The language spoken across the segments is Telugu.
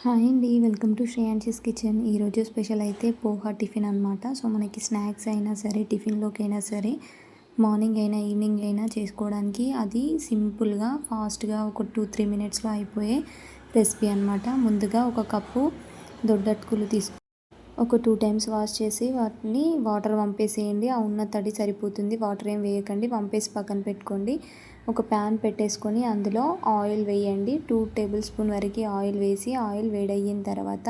హాయ్ అండి. Welcome to Shreyanshi's kitchen. ఈరోజు స్పెషల్ అయితే పోహా టిఫిన్ అనమాట. సో మనకి స్నాక్స్ అయినా సరే, టిఫిన్లోకైనా సరే, మార్నింగ్ అయినా ఈవినింగ్ అయినా చేసుకోవడానికి అది సింపుల్గా ఫాస్ట్గా ఒక 2-3 మినిట్స్లో అయిపోయే రెసిపీ అనమాట. ముందుగా ఒక కప్పు దొడ్డటుకులు ఒక 2 టైమ్స్ వాష్ చేసి వాటిని వాటర్ వంపేసేయండి. ఆ ఉన్న తడి సరిపోతుంది. వాటర్ ఏం వేయకండి, వంపేసి పక్కన పెట్టుకోండి. ఒక ప్యాన్ పెట్టేసుకొని అందులో ఆయిల్ వేయండి. 2 టేబుల్ స్పూన్ వరకు ఆయిల్ వేసి ఆయిల్ వేడయిన తర్వాత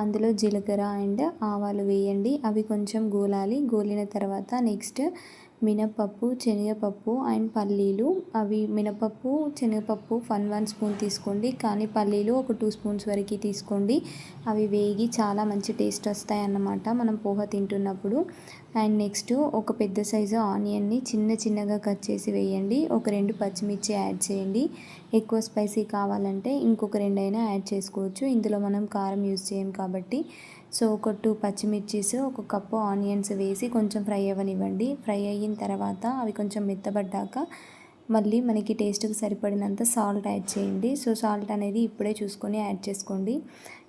అందులో జీలకర్ర అండ్ ఆవాలు వేయండి. అవి కొంచెం గోలాలి. గోలిన తర్వాత నెక్స్ట్ మినపప్పు, శనగపప్పు అండ్ పల్లీలు. అవి మినపప్పు, శనగపప్పు 1 స్పూన్ తీసుకోండి, కానీ పల్లీలు ఒక 2 స్పూన్స్ వరకు తీసుకోండి. అవి వేగి చాలా మంచి టేస్ట్ వస్తాయి అన్నమాట మనం పోహ తింటున్నప్పుడు. అండ్ నెక్స్ట్ ఒక పెద్ద సైజు ఆనియన్ని చిన్నగా కట్ చేసి వేయండి. ఒక 2 పచ్చిమిర్చి యాడ్ చేయండి. ఎక్కువ స్పైసీ కావాలంటే ఇంకొక 2 అయినా యాడ్ చేసుకోవచ్చు. ఇందులో మనం కారం యూజ్ చేయం కాబట్టి. సో ఒక 2 పచ్చిమిర్చీస్, ఒక కప్పు ఆనియన్స్ వేసి కొంచెం ఫ్రై అవ్వనివ్వండి. ఫ్రై అయిన తర్వాత అవి కొంచెం మెత్తబడ్డాక మళ్ళీ మనకి టేస్ట్కి సరిపడినంత సాల్ట్ యాడ్ చేయండి. సో సాల్ట్ అనేది ఇప్పుడే చూసుకొని యాడ్ చేసుకోండి.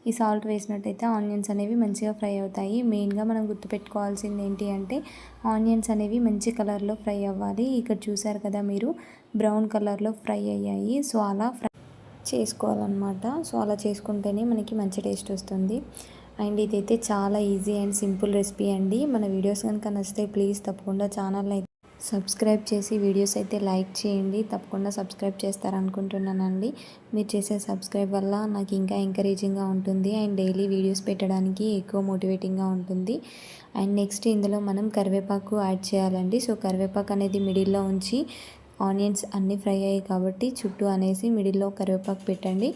ఈ సాల్ట్ వేసినట్టయితే ఆనియన్స్ అనేవి మంచిగా ఫ్రై అవుతాయి. మెయిన్గా మనం గుర్తుపెట్టుకోవాల్సింది ఏంటి అంటే ఆనియన్స్ అనేవి మంచి కలర్లో ఫ్రై అవ్వాలి. ఇక్కడ చూసారు కదా మీరు, బ్రౌన్ కలర్లో ఫ్రై అయ్యాయి. సో అలా ఫ్రై చేసుకోవాలన్నమాట. సో అలా చేసుకుంటేనే మనకి మంచి టేస్ట్ వస్తుంది. అండ్ ఇదైతే చాలా ఈజీ అండ్ సింపుల్ రెసిపీ అండి. మన వీడియోస్ కనుక నచ్చితే ప్లీజ్ తప్పకుండా ఛానల్ని అయితే సబ్స్క్రైబ్ చేసి వీడియోస్ అయితే లైక్ చేయండి. తప్పకుండా సబ్స్క్రైబ్ చేస్తారనుకుంటున్నానండి. మీరు చేసే సబ్స్క్రైబ్ వల్ల నాకు ఇంకా ఎంకరేజింగ్గా ఉంటుంది అండ్ డైలీ వీడియోస్ పెట్టడానికి ఎక్కువ మోటివేటింగ్గా ఉంటుంది. అండ్ నెక్స్ట్ ఇందులో మనం కరివేపాకు యాడ్ చేయాలండి. సో కరివేపాకు అనేది మిడిల్లో ఉంచి, ఆనియన్స్ అన్నీ ఫ్రై అయ్యాయి కాబట్టి చుట్టూ అనేసి మిడిల్లో కరివేపాకు పెట్టండి.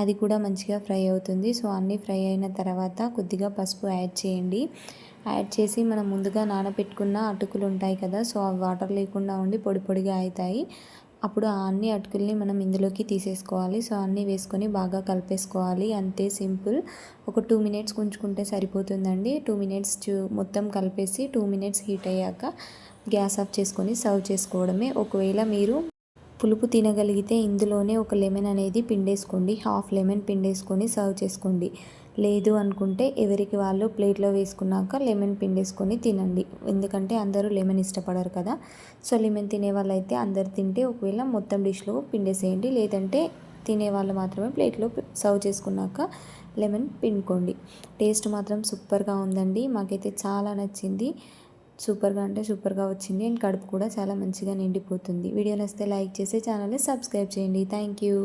అది కూడా మంచిగా ఫ్రై అవుతుంది. సో అన్నీ ఫ్రై అయిన తర్వాత కొద్దిగా పసుపు యాడ్ చేయండి. యాడ్ చేసి మనం ముందుగా నానబెట్టుకున్న అటుకులు ఉంటాయి కదా, సో అవి వాటర్ లేకుండా ఉండి పొడి పొడిగా అవుతాయి. అప్పుడు ఆ అన్ని అటుకుల్ని మనం ఇందులోకి తీసేసుకోవాలి. సో అన్నీ వేసుకొని బాగా కలిపేసుకోవాలి. అంతే, సింపుల్. ఒక 2 మినిట్స్ ఉంచుకుంటే సరిపోతుందండి. 2 మినిట్స్ మొత్తం కలిపేసి 2 మినిట్స్ హీట్ అయ్యాక గ్యాస్ ఆఫ్ చేసుకొని సర్వ్ చేసుకోవడమే. ఒకవేళ మీరు పులుపు తినగలిగితే ఇందులోనే ఒక లెమన్ అనేది పిండేసుకోండి. హాఫ్ లెమన్ పిండేసుకొని సర్వ్ చేసుకోండి. లేదు అనుకుంటే ఎవరికి వాళ్ళు ప్లేట్లో వేసుకున్నాక లెమన్ పిండేసుకొని తినండి. ఎందుకంటే అందరూ లెమన్ ఇష్టపడరు కదా. సో లెమన్ తినే వాళ్ళైతే అందరు తింటే ఒకవేళ మొత్తం డిష్లో పిండేసేయండి. లేదంటే తినేవాళ్ళు మాత్రమే ప్లేట్లో సర్వ్ చేసుకున్నాక లెమన్ పిండుకోండి. టేస్ట్ మాత్రం సూపర్గా ఉందండి. మాకైతే చాలా నచ్చింది. సూపర్గా అంటే సూపర్గా వచ్చింది. అండ్ కడుపు కూడా చాలా మంచిగా నిండిపోతుంది. వీడియో నచ్చితే లైక్ చేసి ఛానల్ని సబ్స్క్రైబ్ చేయండి. Thank you.